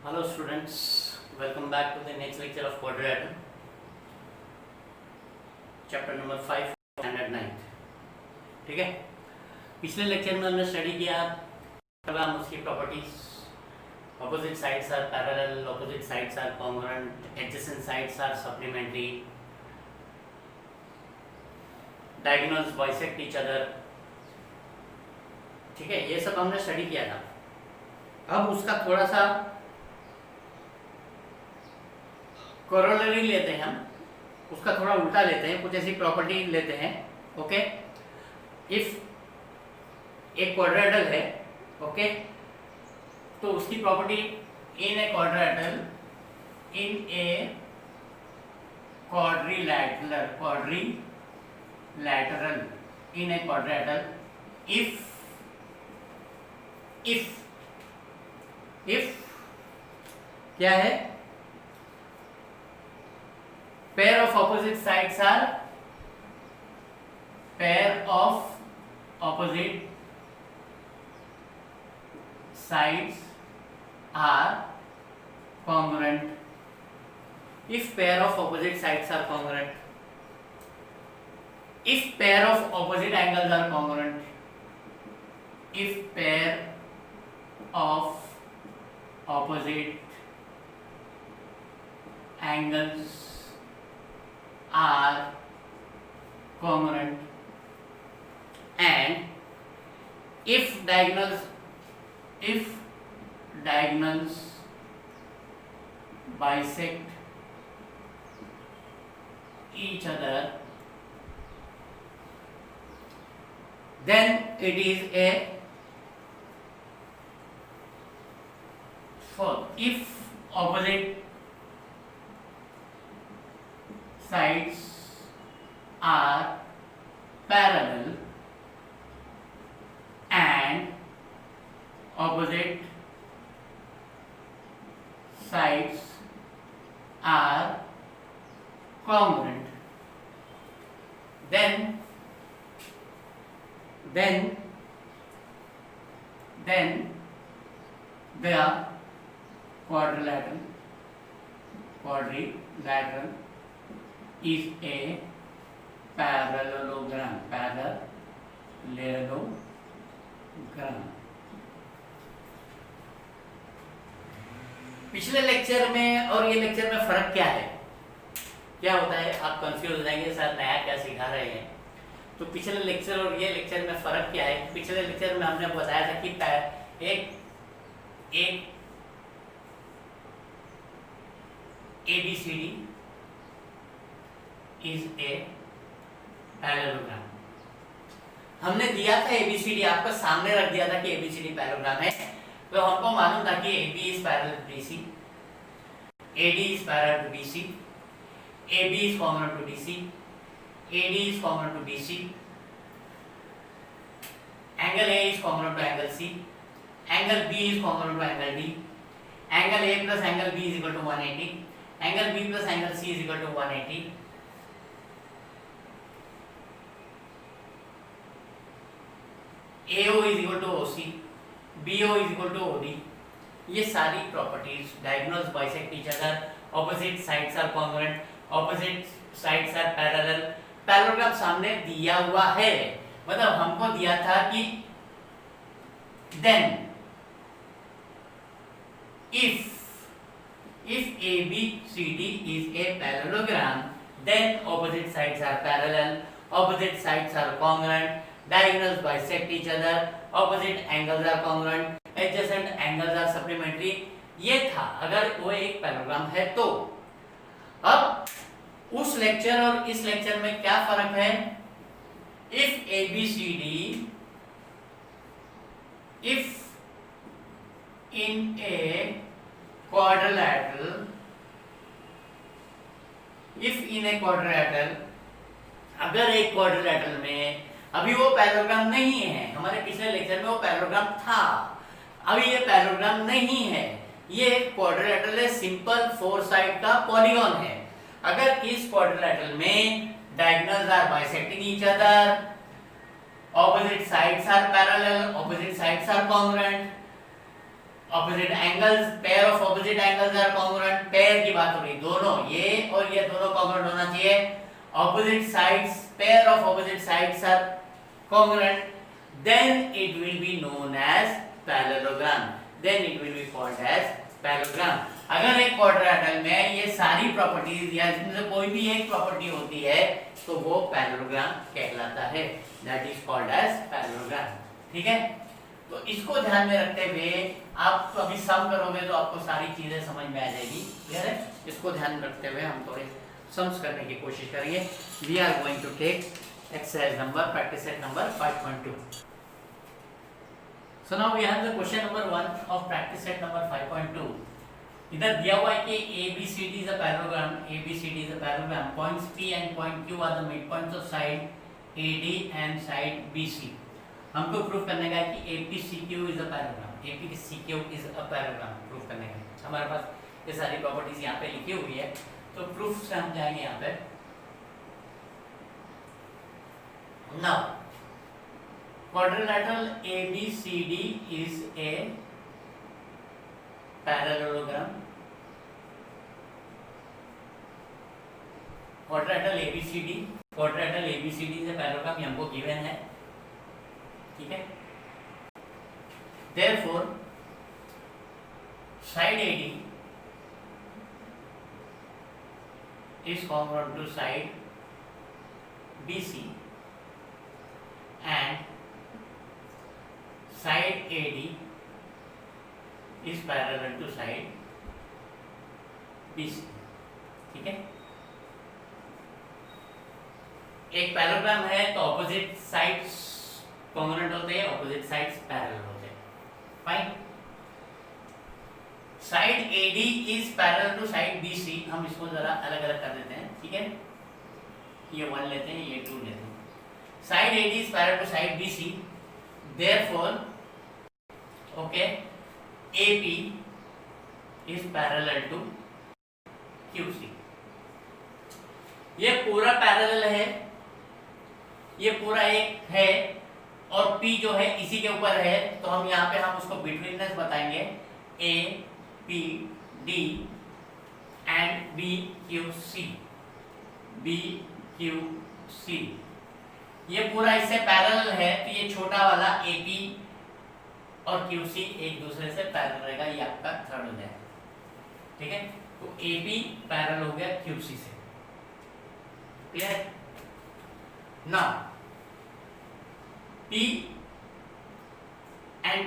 Hello students, welcome back to the next lecture of quadrilateral, chapter number 5 standard 9. ठीक है, पिछले lecture में हमने स्टडी किया पैराग्राम, उसकी properties, opposite sides are parallel, opposite sides are congruent, adjacent sides are supplementary, diagonals bisect each other. ठीक है, ये सब हमने स्टडी किया था. अब उसका थोड़ा सा कोरोलरी लेते हैं हम, उसका थोड़ा उल्टा लेते हैं, कुछ ऐसी प्रॉपर्टी लेते हैं. ओके, इफ एक क्वाड्रेटल है, ओके, तो उसकी property in A quadrilateral, in A quadrilateral, in A quadrilateral, if क्या है, pair of opposite sides are congruent. If pair of opposite sides are congruent, if pair of opposite angles are congruent, if pair of opposite angles are congruent, and if diagonals bisect each other, then it is a fourth. If opposite sides are parallel and opposite sides are congruent, then the quadrilateral is a parallelogram. पिछले lecture में और ये lecture में फर्क क्या है, क्या होता है, आप कंफ्यूज हो जाएंगे शायद नया क्या सिखा रहे हैं. तो पिछले लेक्चर और ये लेक्चर में फर्क क्या है. पिछले लेक्चर में हमने बताया था कि एक ABCD is a पैरेललोग्राम. हमने दिया था ABCD, आपको सामने रख दिया था कि ABCD पैरेललोग्राम है. तो हमको मालूम था कि AB is parallel to BC, AD is parallel to BC, AB is congruent to DC, AD is congruent to BC, angle A is congruent to angle C, angle B is congruent to angle D, angle A plus angle B is equal to 180, angle B plus angle C is equal to 180. AO is equal to OC, BO is equal to OD. ये सारी properties, diagonals bisect each other, opposite sides are congruent, opposite sides are parallel, parallelogram सामने दिया हुआ है. मतलब हमको दिया था कि then if ABCD is a parallelogram, then opposite sides are parallel, opposite sides are congruent, diagonals bisect each other, opposite angles are congruent, adjacent angles are supplementary. ये था अगर वो एक पैराग्राम है तो. अब उस लेक्चर और इस लेक्चर में क्या फर्क है. if ABCD, if in a quadrilateral, अगर एक क्वाड्रिलेटरल में, अभी वो पैरेललोग्राम नहीं है, हमारे पिछले लेक्चर में वो पैरेललोग्राम था, अभी ये पैरेललोग्राम नहीं है, ये एक क्वाड्रिलेटरल है, सिंपल फोर साइड का पॉलीगॉन है. अगर इस क्वाड्रिलेटरल में diagonals are bisecting each other, opposite sides are parallel, opposite sides are congruent, opposite angles, pair of opposite angles are congruent, pair की बात हो रही, दोनों ये और ये दोनों कॉन्ग्रुएंट होना चाहिए। Opposite sides, pair of opposite sides are congruent, then it will be known as parallelogram, then it will be called as parallelogram. अगर एक क्वाड्रिलेटरल में ये सारी प्रॉपर्टीज या इसमें से कोई भी एक प्रॉपर्टी होती है तो वो पैरेललोग्राम कहलाता है, that is called as parallelogram. ठीक है, तो इसको ध्यान में रखते हुए आप अभी सम करोगे तो आपको सारी चीजें समझ में आ जाएगी। क्लियर है, इसको ध्यान में रखते हुए हम थोड़े सम्स करने की कोशिश करेंगे। We are going to take exercise number practice set number 5.2। So now we have the question number 1 of practice set number 5.2. इधर दिया हुआ है कि ABCD is a parallelogram, ABCD is a parallelogram, points P and point Q are the midpoints of side AD and side BC. हमको proof करने का है कि APCQ is a parallelogram, APCQ is a parallelogram proof करने का है। हमारे पास ये सारी प्रॉपर्टीज यहाँ पे लिखी हुई है, तो प्रूफ से हम जाएंगे यहाँ पे। Now quadrilateral ABCD is a parallelogram. Quadrilateral ABCD is a parallelogram, ये हमको गिवन है। ठीक है, therefore side AD is congruent to side BC and side AD is parallel to side BC। ठीक है, एक पैरेललोग्राम है तो ऑपोजिट साइड्स कॉन्ग्रुएंट होते हैं, ऑपोजिट साइड्स पैरेलल होते हैं। Fine, side AD is parallel to side BC, हम इसको जरा अलग अलग कर देते हैं। ठीक है, ये 1 लेते हैं, ये 2 लेते हैं। Side AD is parallel to side BC, therefore okay AP is parallel to QC। ये पूरा पैरेलल है, ये पूरा एक है और P जो है इसी के ऊपर है, तो हम यहाँ पे हम उसको बिटवीननेस बताएंगे APD and BQC। ये पूरा इससे पैरेलल है, तो ये छोटा वाला AP और QC एक दूसरे से पैरेलल रहेगा, ये आपका थर्ड हो जाएगा। ठीक है, तो AB पैरेलल हो गया QC से। Clear? Now P and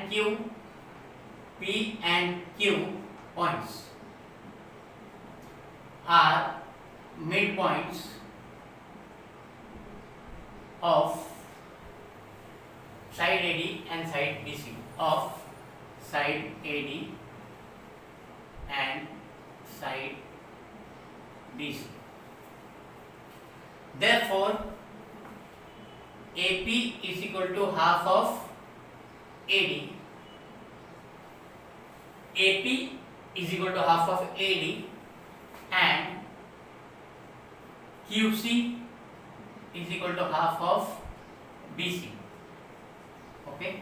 Q points are midpoints of side AD and side BC, of side AD and side BC. Therefore AP is equal to half of AD, AP is equal to half of AD and QC is equal to half of BC. Okay,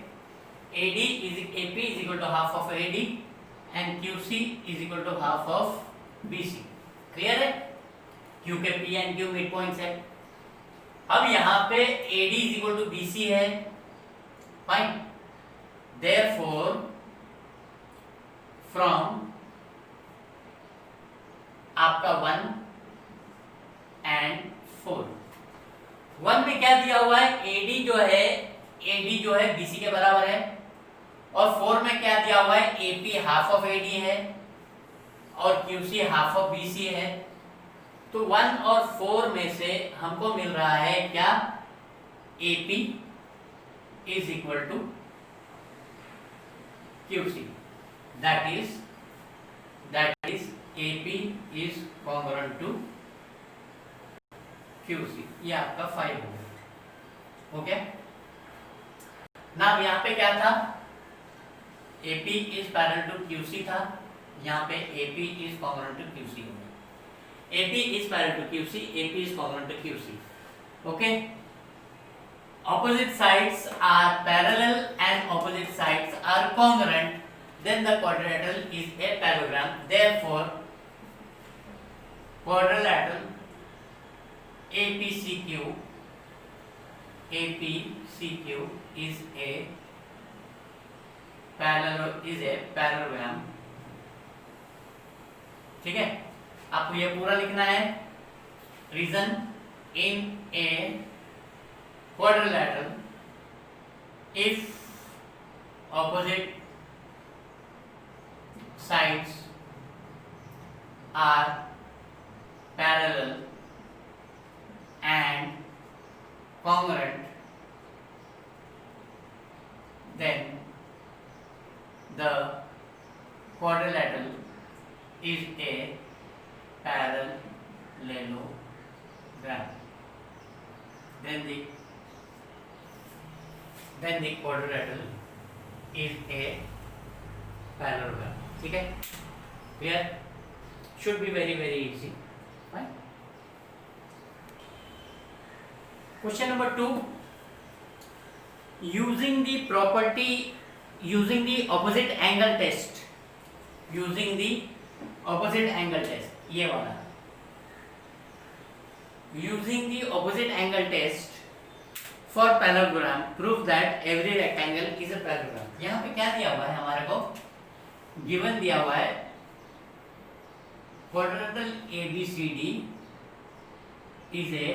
AP is equal to half of AD and QC is equal to half of BC। Clear है, क्योंकि P and Q mid points है। अब यहाँ पे AD is equal to BC है। Fine, therefore from आपका 1 and 4, 1 में क्या दिया हुआ है, AD जो है BC के बराबर है, और 4 में क्या दिया हुआ है, AP हाफ ऑफ AD है और QC हाफ ऑफ BC है। तो 1 और 4 में से हमको मिल रहा है क्या, AP is equal to QC, that is AP is congruent to QC। ये आपका 5 हो गया। ओके, ना यहाँ पे क्या था, AP is parallel to QC था, यहाँ पे AP is congruent to QC हो गया। AP is parallel to QC, AP is congruent to QC। Okay, opposite sides are parallel and opposite sides are congruent, then the quadrilateral is a parallelogram. Therefore quadrilateral APCQ is a parallelogram. ठीक है, आपको ये पूरा लिखना है. Reason, in a quadrilateral, if opposite sides are parallel and congruent, then the quadrilateral is a parallelogram. Then the quadrilateral is a parallelogram. ठीक है, clear? Should be very easy. Fine. Question number 2. Using the opposite angle test. ये वाला. Using the opposite angle test for parallelogram, prove that every rectangle is a parallelogram. यहाँ पे क्या दिया हुआ है हमारे को? गिवन दिया हुआ है quadrilateral ABCD is a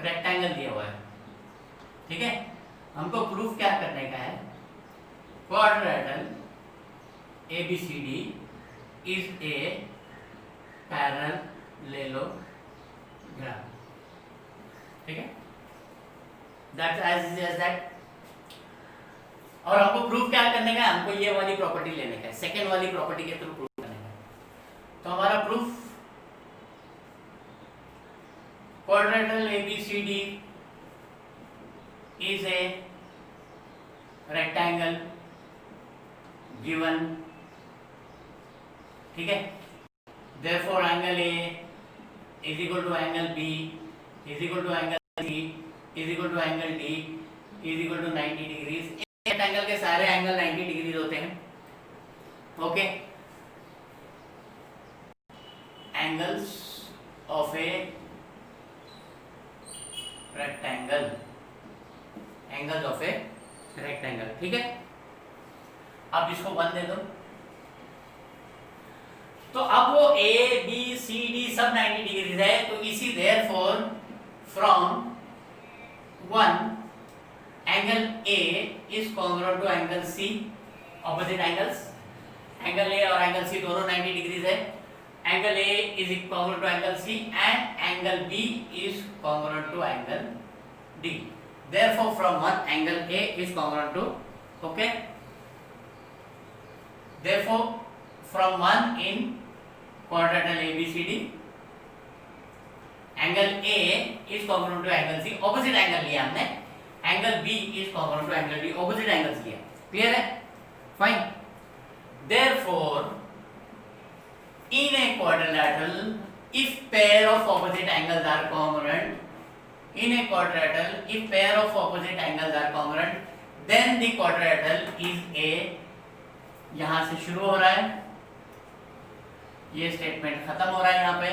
rectangle दिया हुआ है. ठीक है, हमको प्रूफ क्या करने का है? quadrilateral ABCD is a parallelogram. ठीक है, that's as easy as that. और हमको प्रूफ क्या करने का है? हमको ये वाली प्रॉपर्टी लेने का है, सेकेंड वाली प्रॉपर्टी के थ्रू प्रूफ करने का है. तो हमारा proof quadrilateral ABCD is a rectangle given. ठीक है, therefore angle A is equal to angle B is equal to angle C is equal to angle D is equal to 90 degrees. Rectangle के सारे angle 90 degree होते हैं. Okay, angles of a rectangle, ठीक है. अब इसको 1 दे दो. तो अब वो ए बी सी डी सब 90 डिग्री है, तो इसी therefore from 1 angle A is congruent to angle C. Opposite angles, angle A और angle C दोनों 90 degrees है. Angle A is congruent to angle C and angle B is congruent to angle D. Therefore, from 1 angle A is congruent to, okay. Therefore, from 1 in quadrilateral ABCD, angle A is congruent to angle C. Opposite angle लिया हमने. Angle B is congruent to angle D, opposite angles लिया. Clear है? Fine. Therefore, in a quadrilateral, if pair of opposite angles are congruent, then the quadrilateral is a, यहां से शुरू हो रहा है, ये स्टेटमेंट खत्म हो रहा है, यहाँ पे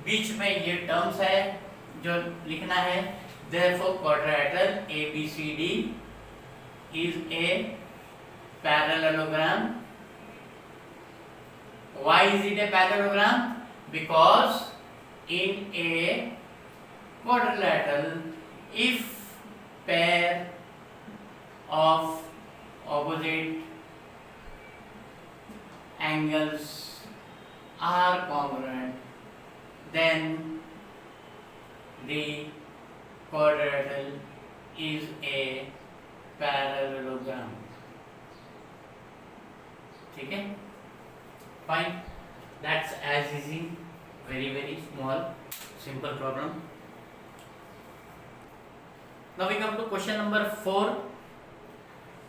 बीच में ये टर्म्स है जो लिखना है. Therefore, quadrilateral ABCD is a parallelogram. Why is it a parallelogram? Because in a quadrilateral, if pair of opposite angles are congruent, then the quadrilateral is a parallelogram. ठीक है, fine. That's as easy, very small, simple problem. Now we come to question number 4.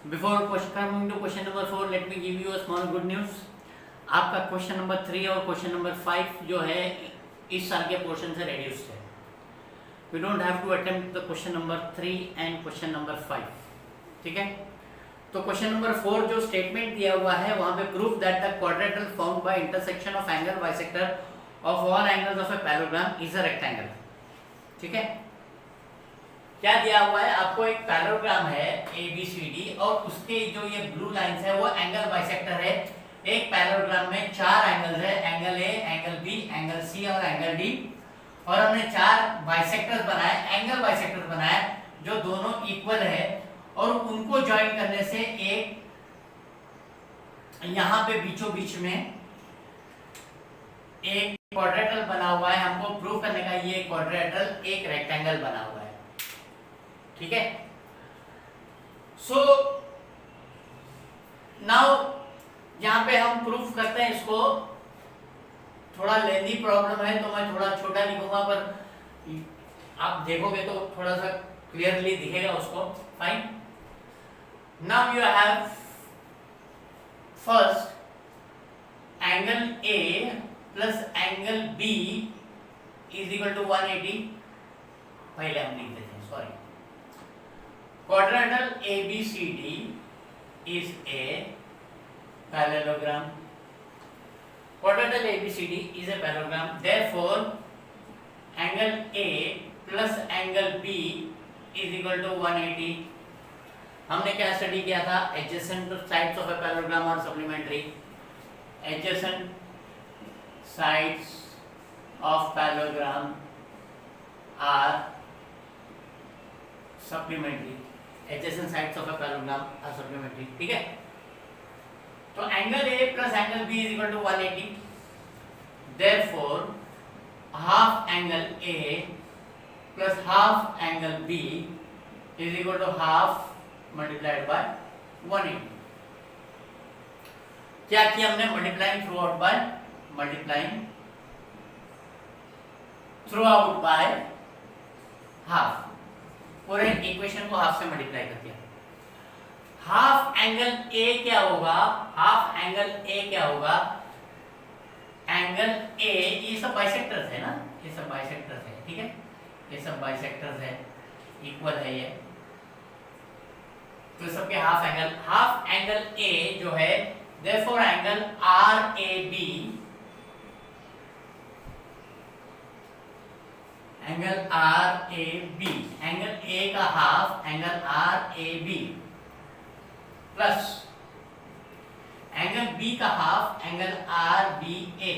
Before coming to question number 4, let me give you a small good news. आपका question number 3 और question number 5 जो है इस साल के portion से reduced है. We don't have to attempt the question number 3 and question number 5. ठीक है, तो क्वेश्चन नंबर 4 जो स्टेटमेंट दिया हुआ है वहां पे proof that the quadrilateral found by intersection of angle bisector of all angles of a parallelogram is a rectangle. ठीक है, क्या दिया हुआ है आपको, एक पैरेललोग्राम है ABCD और उसके जो ये ब्लू लाइंस है वो एंगल बाइसेक्टर है। एक पैरेललोग्राम में 4 एंगल्स है, angle A, angle B, angle C और एंगल D, और हमने 4 बाइसेक्टर्स बनाए, एंगल बाइसेक्टर्स बनाए जो दोनों इक्वल है, और उनको ज्वाइन करने से एक यहाँ पे बीचों बीच में एक क्वाड्रेटल बना हुआ है। हमको प्रूव करने का ये क्वाड्रेटल एक रेक्टेंगल बना हुआ है। ठीक है, सो नाउ यहाँ पे हम प्रूफ करते हैं इसको। थोड़ा लेंदी प्रॉब्लम है तो मैं थोड़ा छोटा लिखूंगा, पर आप देखोगे तो थोड़ा सा क्लियरली दिखेगा उसको। Fine, now you have first angle A plus angle B is equal to 180। पहले हम लिख देते हैं, sorry. Quadrangle ABCD is a parallelogram. Quadrangle ABCD is a parallelogram. Therefore, angle A plus angle B is equal to 180. हमने क्या study किया था? Adjacent sides of a parallelogram are supplementary. Adjacent sides of parallelogram are supplementary. Adjacent sides of a parallelogram are supplementary. ठीक है, तो angle A plus angle B is equal to 180. Therefore, half angle A plus half angle B is equal to half multiplied by 180. क्या किया हमने? Multiplying through out by half. पूरे equation को half से multiply कर दिया। हाफ एंगल A क्या होगा? हाफ एंगल A क्या होगा? एंगल A, ये सब बाइसेक्टर्स है ना, ये सब बाइसेक्टर्स है। ठीक है, ये सब बाइसेक्टर्स है, इक्वल है ये, तो सबके हाफ एंगल A जो है, therefore angle RAB, angle A का half angle RAB plus angle B का half angle RBA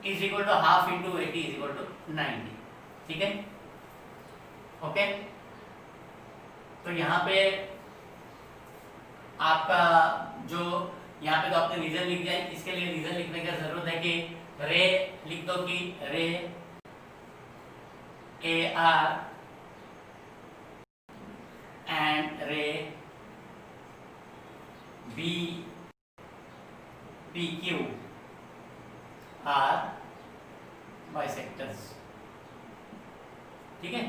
is equal to half into 80 is equal to 90। ठीक है, ओके। तो यहाँ पे आपका जो यहाँ पे तो आपने रीजन लिख दिया, इसके लिए रीजन लिखने की जरूरत है कि रे लिख दो कि रे AR एंड रे BQ आर बाइसेक्टर्स। ठीक है,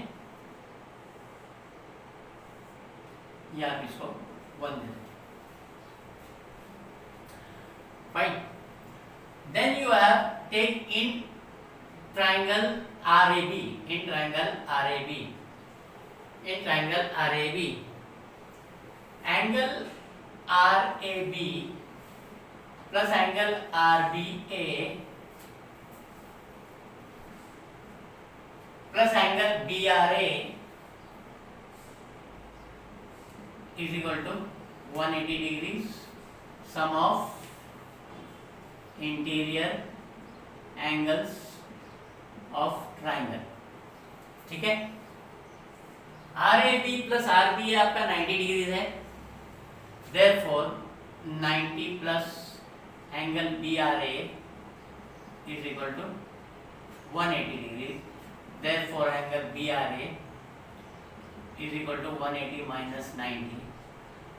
या आप इसको 1 दे दें। Fine. Then you have take in triangle RAB. In triangle RAB. Angle RAB plus angle RBA plus angle BRA is equal to 180 degrees. Sum of interior angles of triangle. ठीक है, RAB plus RBA आपका 90 degrees है, therefore 90 plus angle BRA is equal to 180 degree, therefore angle BRA is equal to 180 minus 90,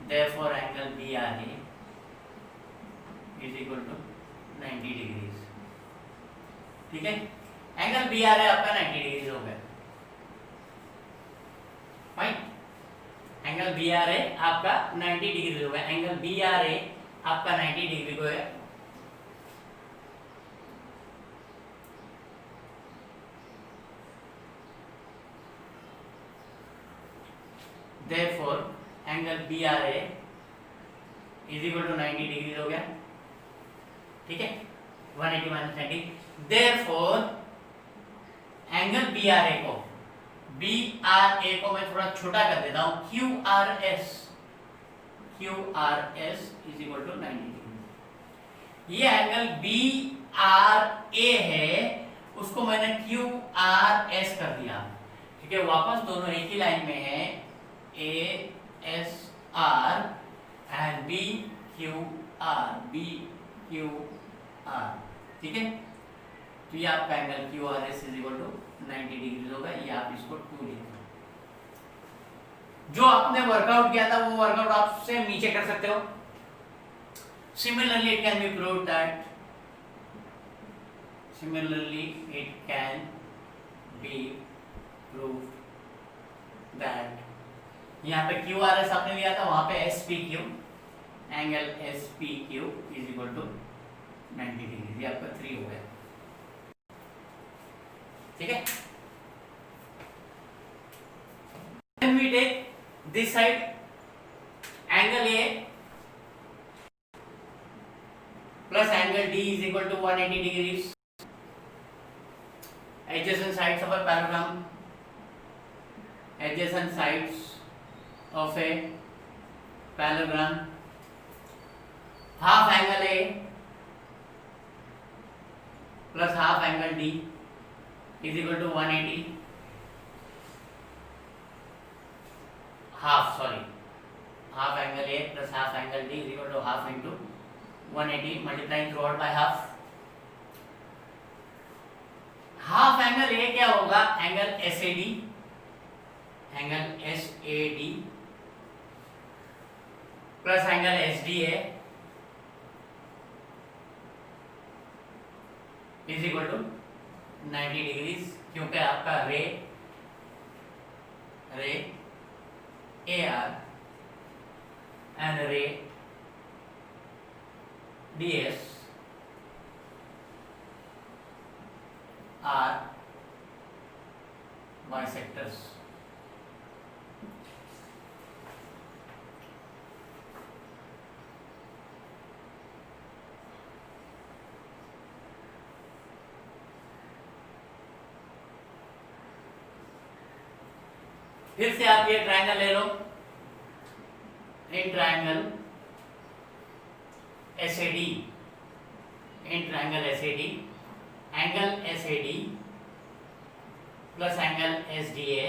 therefore angle BRA is equal to 90 degrees. ठीक है, angle BRA आपका 90 degrees हो गया। Fine, angle BRA आपका 90 degree हो गया, एंगल BRA आपका 90 degree को है। Therefore angle B R A is equal to 90 degree हो गया, ठीक है, 180 minus 90। Therefore angle B R A को मैं थोड़ा छोटा कर देता हूं, Q R S is equal to 90 degree. ये एंगल बी आर ए है, उसको मैंने क्यू आर एस कर दिया, ठीक है। वापस दोनों एक ही लाइन में है, A S R and B Q R, ठीक है। तो ये आपका angle Q R S is equal to 90 degree होगा, ये आप इसको 2 लिख दो। जो आपने वर्कआउट किया था वो वर्कआउट आप से नीचे कर सकते हो। Similarly it can be proved that यहाँ पे क्यू आर एस आपने लिया था, वहां पे S P Q, angle S P Q is equal to 90 degree, ये आपका 3 हो गया, ठीक है। Then we take this side, angle A plus angle D is equal to 180 degrees. Adjacent sides of a parallelogram, half angle A plus half angle D is equal to 180. Half angle A plus half angle D is equal to half into 180, multiplying throughout by half. Half angle A क्या होगा, angle SAD plus angle SDA is equal to 90 degrees, क्योंकि आपका रे AR and ray DS are bisectors. फिर से आप ये triangle ले लो, in triangle SAD, angle SAD plus angle SDA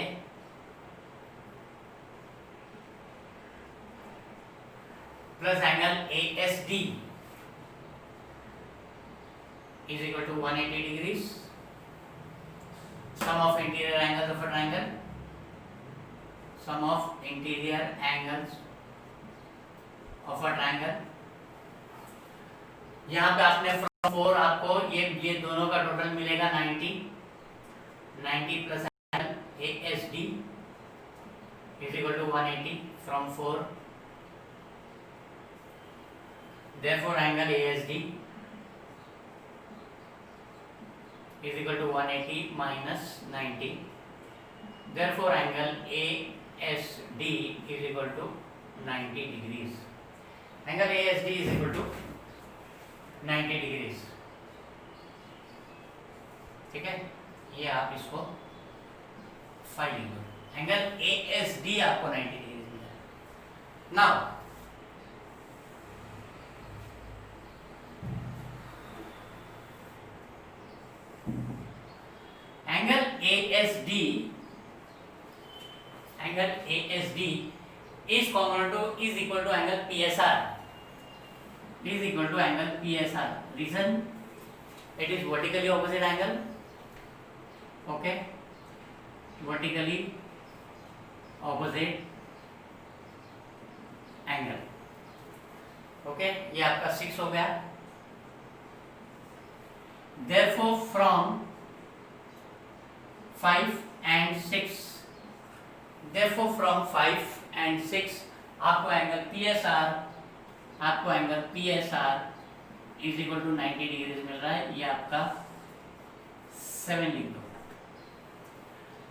plus angle ASD is equal to 180 degrees. Sum of interior angles of a triangle. Sum of interior angles of a triangle. यहाँ पे आपने from 4 आपको ये दोनों का total मिलेगा 90 plus angle ASD is equal to 180 from 4. Therefore angle ASD is equal to 180 minus 90. Therefore angle ASD is equal to 90 degrees. Angle ASD is equal to 90 degrees. ठीक है, ये आप इसको 5 लिख दो। एंगल ASD आपको 90 डिग्री मिला। Now angle ASD is equal to angle PSR. Reason, it is vertically opposite angle. Okay, vertically opposite angle. Okay, ये आपका 6 हो गया। Therefore from 5 and 6 आपको angle PSR is equal to 90 degree मिल रहा है, ये आपका 7 लिख दो।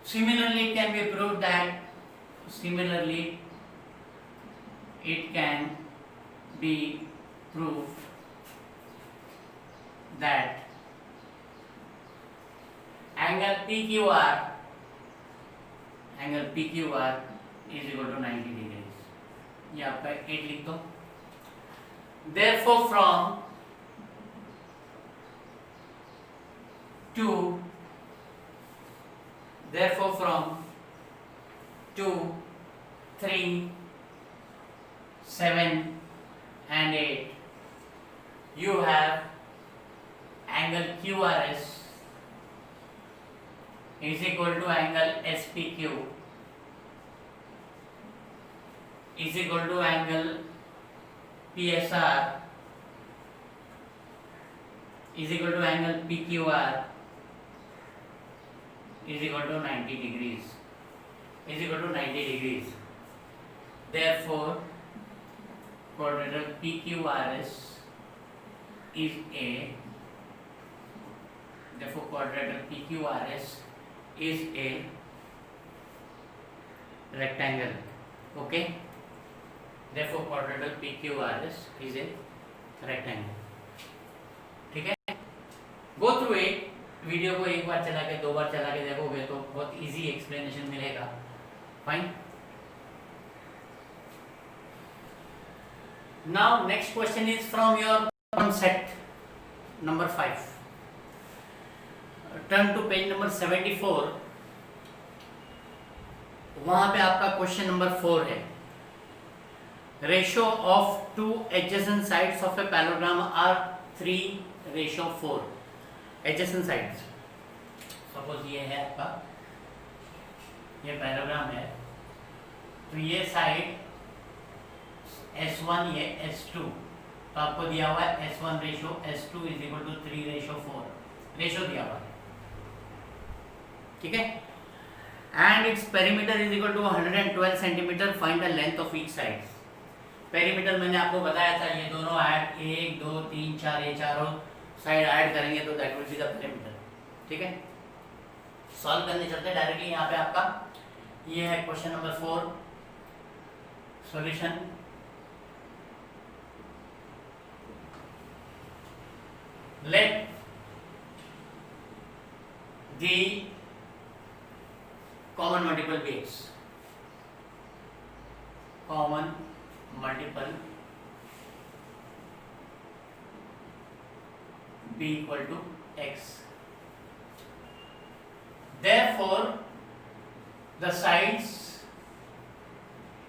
Similarly, it can be proved that Similarly, it can be proved that angle PQR is equal to 90 degrees. ये आपका 8 लिख दो. Therefore from 2, 3, 7 and 8 you have angle QRS is equal to angle SPQ is equal to angle PSR is equal to angle PQR is equal to 90 degrees. Therefore, quadrilateral PQRS is a rectangle. Okay. Therefore, quadrilateral PQRS is a rectangle. ठीक है. Go through it. Video को एक बार चला के 2 बार चला के देखोगे तो बहुत इजी एक्सप्लेनेशन मिलेगा. Fine. Now next question is from your set number 5. Turn to page number 74. वहां पे आपका क्वेश्चन नंबर 4 है. Ratio of two adjacent sides of a parallelogram are 3:4. Adjacent sides. Suppose ये है आपका, ये पैराग्राम है, तो ये साइड S1 ये S2, तो आपको दिया हुआ है S1 ratio S2 is equal to 3:4 ratio दिया हुआ है. ठीक है. And its perimeter is equal to 112 centimetre. Find the length of each side. Perimeter मैंने आपको बताया था, ये दोनों ऐड 1 2 3 4 ये चारों साइड ऐड करेंगे तो that will be the perimeter. ठीक है. सॉल्व करने चलते हैं डायरेक्टली. यहाँ पे आपका ये है question number 4. Solution. Let the common multiple be x. Common multiple be equal to x. Therefore, the sides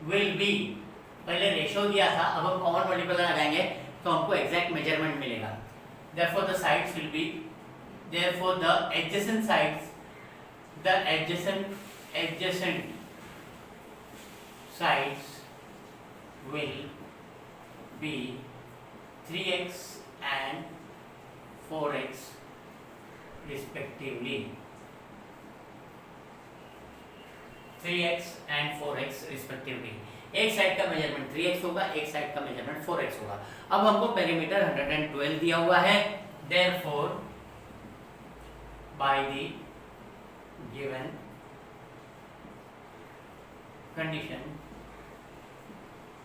will be, पहले रेशो दिया था, अब हम कॉमन मल्टीपल लगाएंगे तो हमको एग्जैक्ट मेजरमेंट मिलेगा. Therefore, the sides will be, therefore the adjacent sides, the adjacent sides will be 3x and 4x respectively. 3x and 4x respectively. एक साइड का मेजरमेंट 3x होगा, एक साइड का मेजरमेंट 4x होगा. अब हमको पेरीमीटर 112 दिया हुआ है. Therefore, by the given condition,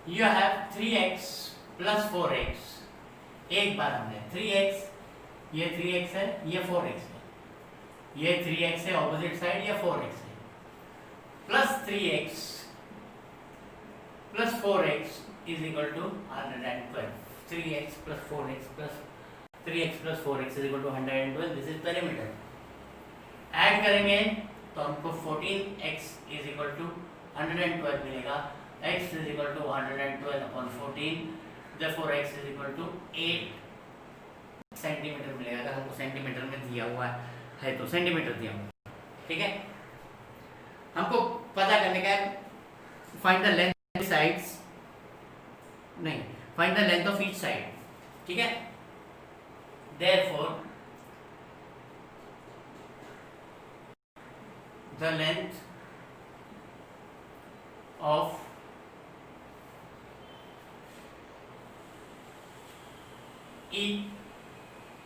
you have 3x plus 4x. एक बार हमने 3x, ये 3x है, ये 4x है, ये 3x है ऑपोजिट साइड, ये 4x है, plus 3x plus 4x is equal to 112. 3x plus 4x plus 3x plus 4x is equal to 112. This is perimeter. Add करेंगे तो हमको 14x is equal to 112 मिलेगा. x is equal to 112 upon 14. Therefore x is equal to 8 centimetre मिलेगा. अगर हमको centimetre में दिया हुआ है तो सेंटीमीटर दिया हुआ है. ठीक है. हमको पता करने का है फाइंड द लेंथ sides, नहीं, find the length of each side. ठीक है. Therefore, the length of each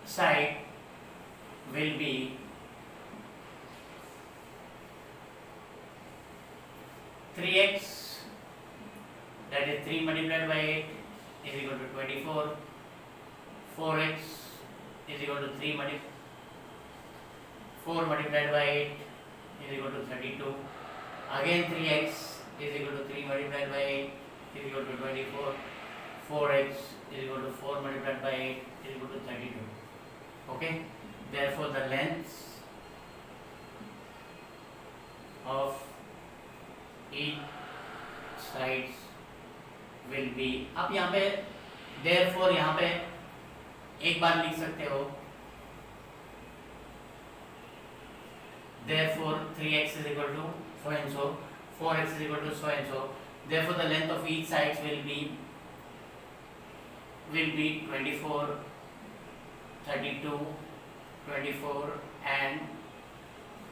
side will be 3 3x, that is 3 multiplied by 8 is equal to 24. 4x is equal to 4 multiplied by 8 is equal to 32. Again 3x is equal to 3 multiplied by 8 is equal to 24. 4x is equal to 4 multiplied by 8 is equal to 32. Okay, therefore the lengths of each sides will be, आप यहाँ पे therefore यहाँ पे एक बार लिख सकते हो, therefore 3x is equal to so and so, 4x is equal to so and so, therefore the length of each sides will be 24, 32, 24 and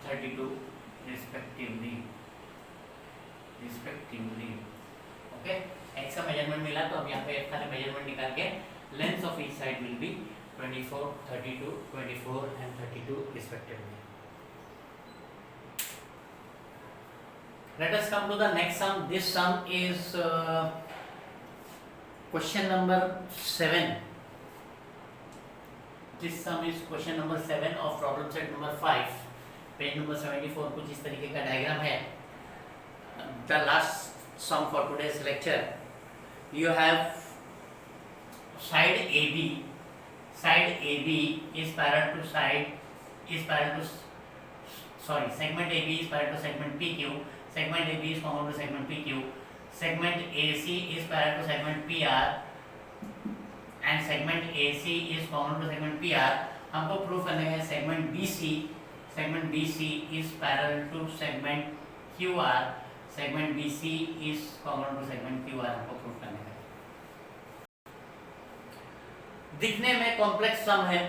32 respectively. Okay, x का मेजरमेंट मिला तो अब यहाँ पे f का मेजरमेंट निकाल के length of each side will be 24, 32, 24 and 32 respectively. Let us come to the next sum. This sum is question number 7. This sum is question number 7 of problem set number 5. Page number 74. कुछ इस तरीके का diagram है. The last sum for today's lecture. You have side AB. Side AB is parallel to segment AB is parallel to segment PQ. Segment AB is common to segment PQ. Segment AC is parallel to segment PR and segment AC is common to segment PR. हमको proof करने है segment BC is parallel to segment QR. Segment BC is common to segment QR. हमको proof करने है. दिखने में complex sum है,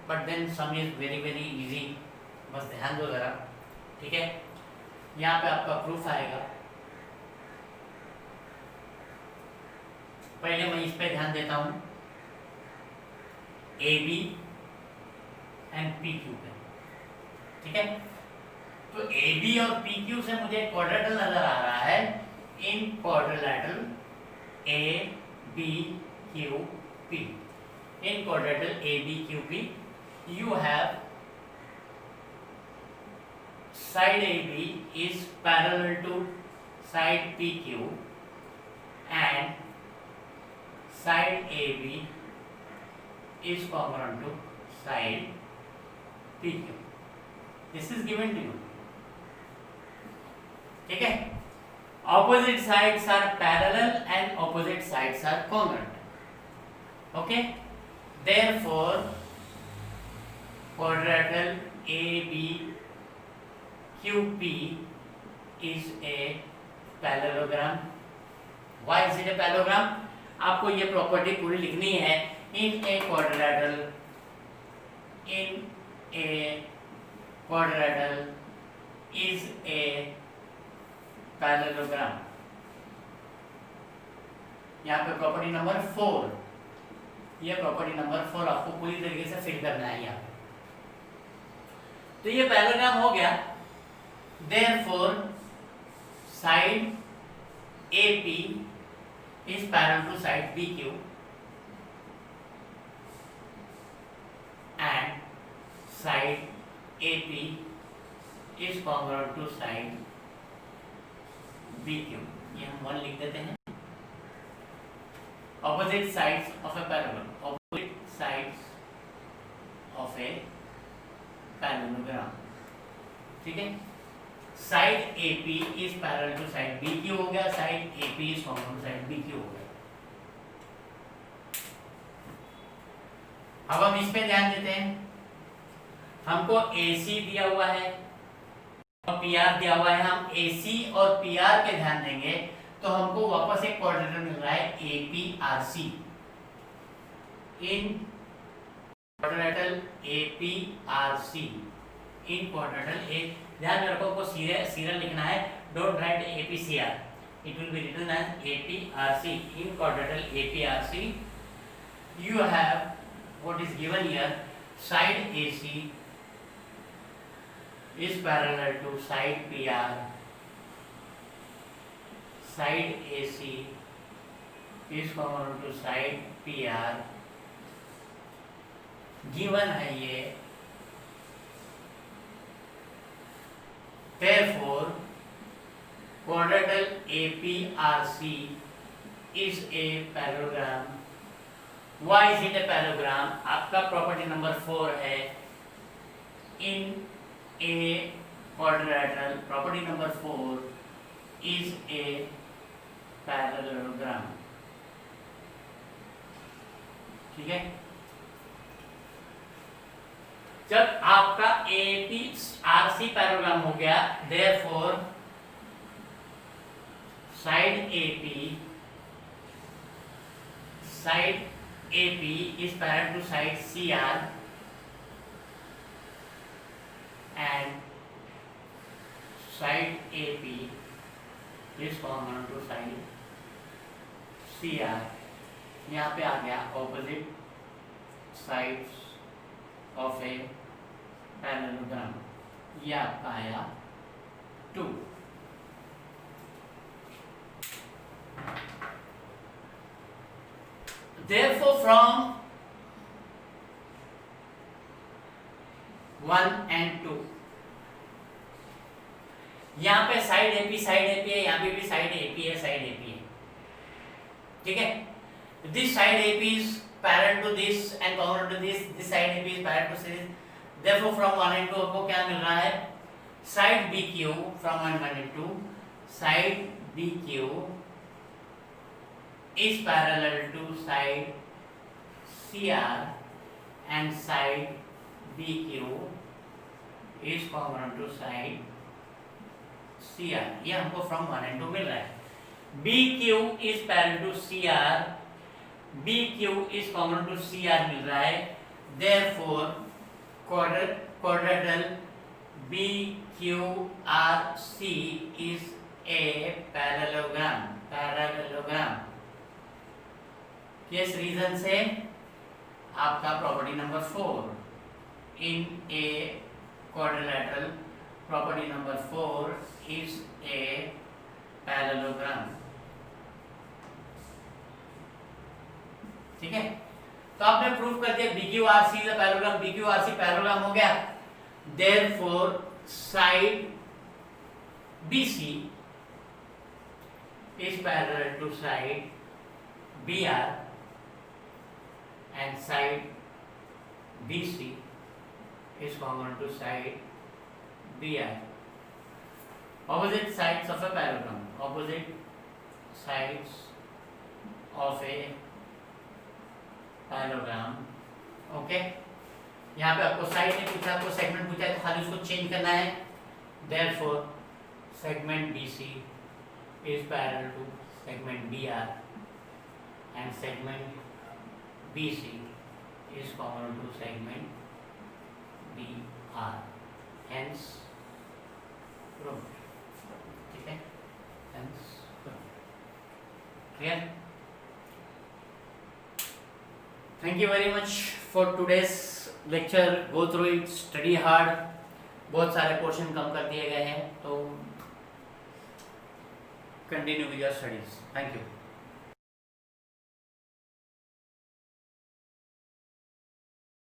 but then sum is very very easy. बस ध्यान दो जरा, ठीक है. यहाँ पे आपका प्रूफ आएगा. पहले मैं इस पे ध्यान देता हूँ, AB एंड PQ पे, ठीक है. तो AB और PQ से मुझे क्वाड्रेटल नजर आ रहा है. इन quadrilateral ABQP, in quadrilateral ABQP, you have side AB is parallel to side PQ and side AB is congruent to side PQ. This is given to you. ठीक है. Opposite sides are parallel and opposite sides are congruent. Okay. Therefore, quadrilateral ABQP is a parallelogram. Why is it a parallelogram? आपको ये property पूरी लिखनी है. In a quadrilateral is a parallelogram. यहाँ पे property number 4, ये प्रॉपर्टी नंबर 4 आपको पूरी तरीके से फिल करना है यहाँ. तो ये पैरेललोग्राम हो गया. Therefore, side AP is parallel to side PQ and side AP is congruent to side BQ. ये हम 1 लिख देते हैं. Opposite sides of a parallelogram. Opposite sides of a parallelogram. ठीक है. Side AP is parallel to side BQ हो गया. Side AP is common to side BQ हो गया. अब हम इस पे ध्यान देते हैं. हमको AC दिया हुआ है और PR दिया हुआ है. हम AC और PR के ध्यान देंगे तो हमको वापस एक क्वाड्रेटर मिल रहा है APRC. In quadrilateral APRC, in quadrilateral एक ध्यान में रखो, को सीरियल लिखना है. Don't write APCR, it will be written as APRC. In quadrilateral APRC you have what is given here. Side AC is parallel to side PR side AC is common to side PR, given है ये, therefore quadrilateral APRC is a parallelogram. Why is it a parallelogram? आपका property number 4 है in a quadrilateral, property number 4 is a parallelogram. ठीक है, जब आपका APRC पैराग्राम हो गया, therefore side AP is parallel to side CR and side AP is common to side CR. यहाँ पे आ गया opposite sides of a parallelogram. ये आपका आया 2. Therefore from 1 and 2, यहाँ पे साइड एपी है, यहाँ पे भी साइड एपी है, ठीक है. This side AP is parallel to this and common to this side AP is parallel to this. Therefore from 1 and 2 आपको क्या मिल रहा है? साइड BQ फ्रॉम 1 and 2, साइड BQ is parallel to side CR and side BQ is common to side CR. ये हमको from 1 and 2 मिल रहा है. BQ is parallel to CR, BQ is common to CR मिल रहा है. Therefore quadrilateral BQRC is a parallelogram. किस reason से? आपका property number 4 in a quadrilateral, property number 4 is a parallelogram. ठीक है, तो आपने प्रूव कर दिया BQRC is a parallelogram. BQRC parallelogram हो गया. Therefore side BC is parallel to side BR and side BC is common to side BI. Opposite sides of a parallelogram. Opposite sides of a parallelogram. Okay? यहाँ पे आपको side नहीं पूछा, आपको segment पूछा है, तो खाली उसको चेंज करना है. Therefore, segment BC is parallel to segment BR and segment BC is common to segment BR. Hence proved. ठीक है? Hence proved. Clear? Thank you very much for today's lecture. Go through it, study hard. बहुत सारे question कम कर दिए गए हैं, तो continue with your studies. Thank you.